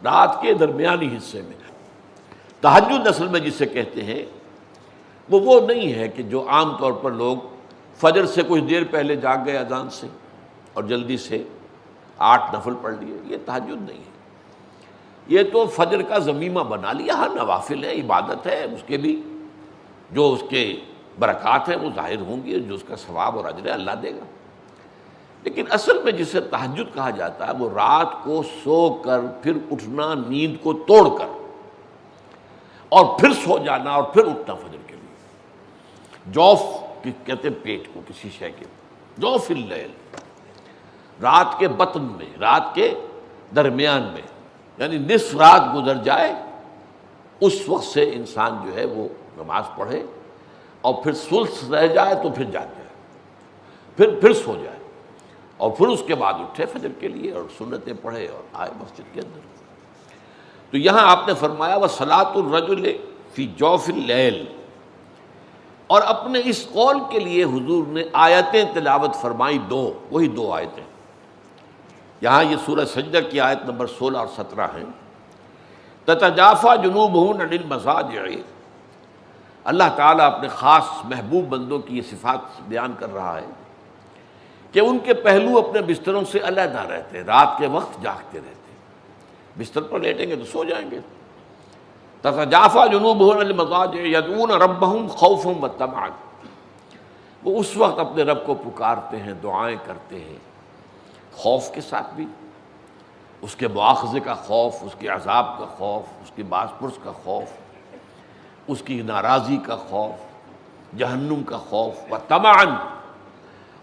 رات کے درمیانی حصے میں۔ تہجد اصل میں جسے کہتے ہیں وہ نہیں ہے کہ جو عام طور پر لوگ فجر سے کچھ دیر پہلے جاگ گئے اذان سے اور جلدی سے 8 نفل پڑھ لیے، یہ تہجد نہیں ہے۔ یہ تو فجر کا ضمیمہ بنا لیا، ہاں نوافل ہے، عبادت ہے، اس کے بھی جو اس کے برکات ہیں وہ ظاہر ہوں گی، جو اس کا ثواب اور اجر ہے اللہ دے گا۔ لیکن اصل میں جسے تہجد کہا جاتا ہے وہ رات کو سو کر پھر اٹھنا نیند کو توڑ کر اور پھر سو جانا اور پھر اٹھنا فجر کے لیے۔ جوف کہتے ہیں پیٹ کو کسی شے کے، جوف اللیل، رات کے بطن میں، رات کے درمیان میں، یعنی نصف رات گزر جائے اس وقت سے انسان جو ہے وہ نماز پڑھے اور پھر ثلث رہ جائے تو پھر جاگ جائے، پھر سو جائے اور پھر اس کے بعد اٹھے فجر کے لیے اور سنتیں پڑھے اور آئے مسجد کے اندر۔ تو یہاں آپ نے فرمایا وَصَلَاةُ الرَّجُلِ فِي جَوْفِ اللَّيْلِ، اور اپنے اس قول کے لیے حضور نے آیتیں تلاوت فرمائی وہی دو آیتیں۔ یہاں یہ سورہ سجدہ کی آیت نمبر 16 اور 17 ہیں۔ تَتَجَافَىٰ جُنُوبُهُمْ عَنِ الْمَضَاجِعِ، اللہ تعالیٰ اپنے خاص محبوب بندوں کی یہ صفات بیان کر رہا ہے کہ ان کے پہلو اپنے بستروں سے علیحدہ رہتے ہیں، رات کے وقت جاگتے رہتے ہیں، بستر پر لیٹیں گے تو سو جائیں گے۔ تتجافیٰ جنوبہم عن المضاجع یدعون ربہم خوفا وطمعا، وہ اس وقت اپنے رب کو پکارتے ہیں، دعائیں کرتے ہیں، خوف کے ساتھ بھی، اس کے مواخذے کا خوف، اس کے عذاب کا خوف، اس کی باز پرس کا خوف، اس کی ناراضی کا خوف، جہنم کا خوف، وطمعا،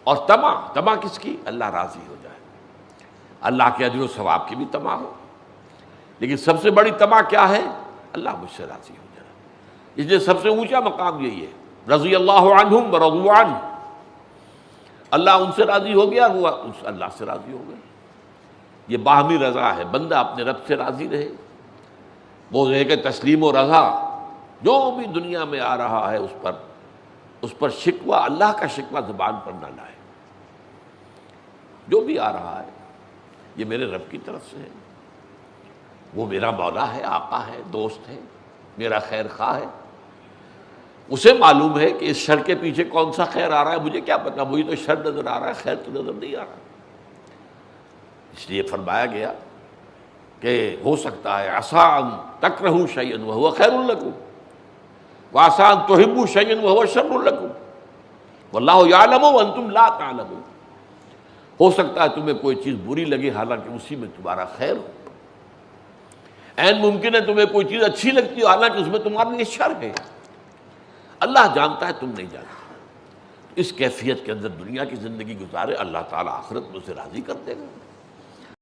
اور طمع کس کی؟ اللہ راضی ہو جائے، اللہ کے اجر و ثواب کی بھی طمع ہو، لیکن سب سے بڑی طمع کیا ہے؟ اللہ مجھ سے راضی ہو جائے۔ اس لیے سب سے اونچا مقام یہی ہے، رضی اللہ عنہم ورضوا عنہ، اللہ ان سے راضی ہو گیا، وہ اللہ سے راضی ہو گئے۔ یہ باہمی رضا ہے، بندہ اپنے رب سے راضی رہے، وہ رہے کہ تسلیم و رضا، جو بھی دنیا میں آ رہا ہے اس پر شکوہ، اللہ کا شکوہ زبان پر نہ لائے۔ جو بھی آ رہا ہے یہ میرے رب کی طرف سے ہے، وہ میرا مولا ہے، آقا ہے، دوست ہے، میرا خیر خواہ ہے، اسے معلوم ہے کہ اس شر کے پیچھے کون سا خیر آ رہا ہے، مجھے کیا پتا، مجھے تو شر نظر آ رہا ہے، خیر تو نظر نہیں آ رہا۔ اس لیے فرمایا گیا کہ ہو سکتا ہے عسیٰ ان تکرہوا شیئا وہو خیر لکم وعسیٰ ان تحبوا شیئا وہو شر لکم واللہ یعلم وانتم لا تعلمون، ہو سکتا ہے تمہیں کوئی چیز بری لگے حالانکہ اسی میں تمہارا خیر ہو، عین ممکن ہے تمہیں کوئی چیز اچھی لگتی ہو حالانکہ اس میں تمہارے لیے شر ہے، اللہ جانتا ہے تم نہیں جانتے۔ اس کیفیت کے اندر دنیا کی زندگی گزارے، اللہ تعالیٰ آخرت میں اسے راضی کر دے گا۔